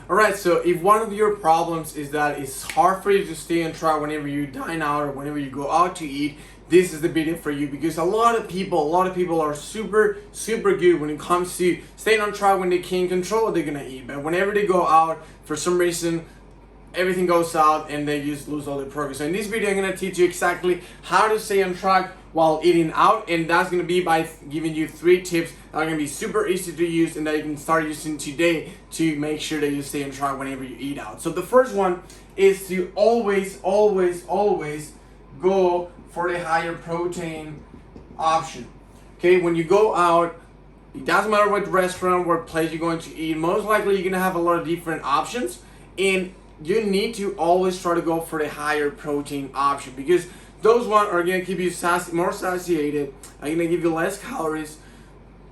Alright, so if one of your problems is that it's hard for you to stay on track whenever you dine out or whenever you go out to eat, this is the video for you, because a lot of people are super good when it comes to staying on track when they can't control what they're gonna eat. But whenever they go out, for some reason, everything goes out and they just lose all their progress. So in this video, I'm gonna teach you exactly how to stay on track while eating out, and that's gonna be by giving you 3 tips that are gonna be super easy to use and that you can start using today to make sure that you stay on track whenever you eat out. So the first one is to always go for the higher protein option. Okay, when you go out, it doesn't matter what restaurant, what place you're going to eat, most likely you're gonna have a lot of different options, and you need to always try to go for the higher protein option, because those ones are gonna keep you more satiated, are gonna give you less calories.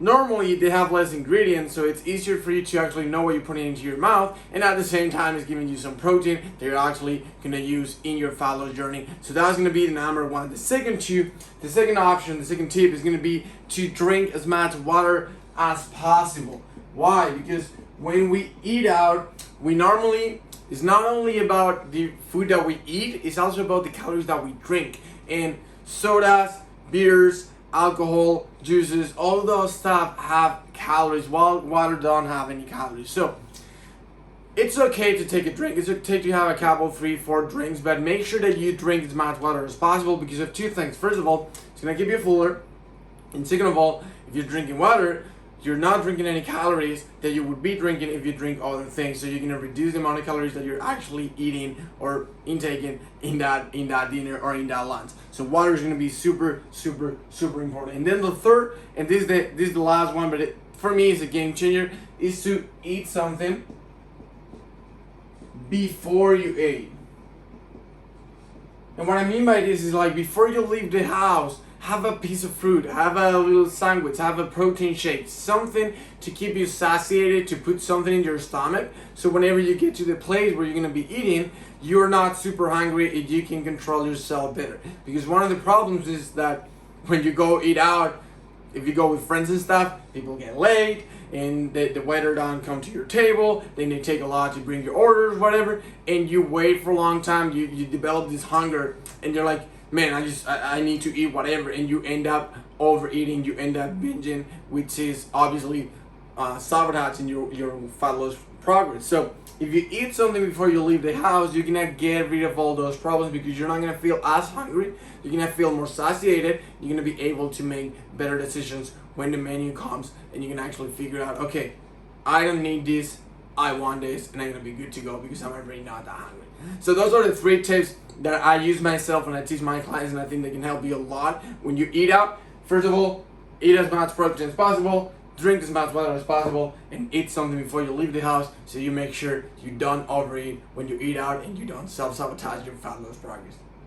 Normally they have less ingredients, so it's easier for you to actually know what you're putting into your mouth, and at the same time it's giving you some protein that you're actually gonna use in your fat loss journey. So that's gonna be the number one. The second tip is gonna be to drink as much water as possible. Why? Because when we eat out, it's not only about the food that we eat, it's also about the calories that we drink. And sodas, beers, alcohol, juices, all those stuff have calories, while water don't have any calories. So it's okay to take a drink. It's okay to have a couple, 3, 4 drinks, but make sure that you drink as much water as possible, because of 2 things. First of all, it's gonna keep you fuller, and second of all, if you're drinking water, you're not drinking any calories that you would be drinking if you drink other things. So you're gonna reduce the amount of calories that you're actually eating or intaking in that dinner or in that lunch. So water is gonna be super important. And then the third, and this is the last one, but for me it's a game changer, is to eat something before you eat. And what I mean by this is, like, before you leave the house, have a piece of fruit, have a little sandwich, have a protein shake, something to keep you satiated, to put something in your stomach, so whenever you get to the place where you're gonna be eating, you're not super hungry and you can control yourself better. Because one of the problems is that when you go eat out, if you go with friends and stuff, people get late and the waiter don't come to your table, then they take a lot to bring your orders, whatever, and you wait for a long time, you develop this hunger, and you're like, man, I need to eat whatever, and you end up overeating, you end up binging, which is obviously sabotaging your fat loss progress. So if you eat something before you leave the house, you're gonna get rid of all those problems, because you're not gonna feel as hungry, you're gonna feel more satiated, you're gonna be able to make better decisions when the menu comes, and you can actually figure out, okay, I don't need this, I want this, and I'm gonna be good to go because I'm already not that hungry. So those are the 3 tips that I use myself and I teach my clients, and I think they can help you a lot when you eat out. First of all, eat as much protein as possible, drink as much water as possible, and eat something before you leave the house, so you make sure you don't overeat when you eat out and you don't self-sabotage your fat loss progress.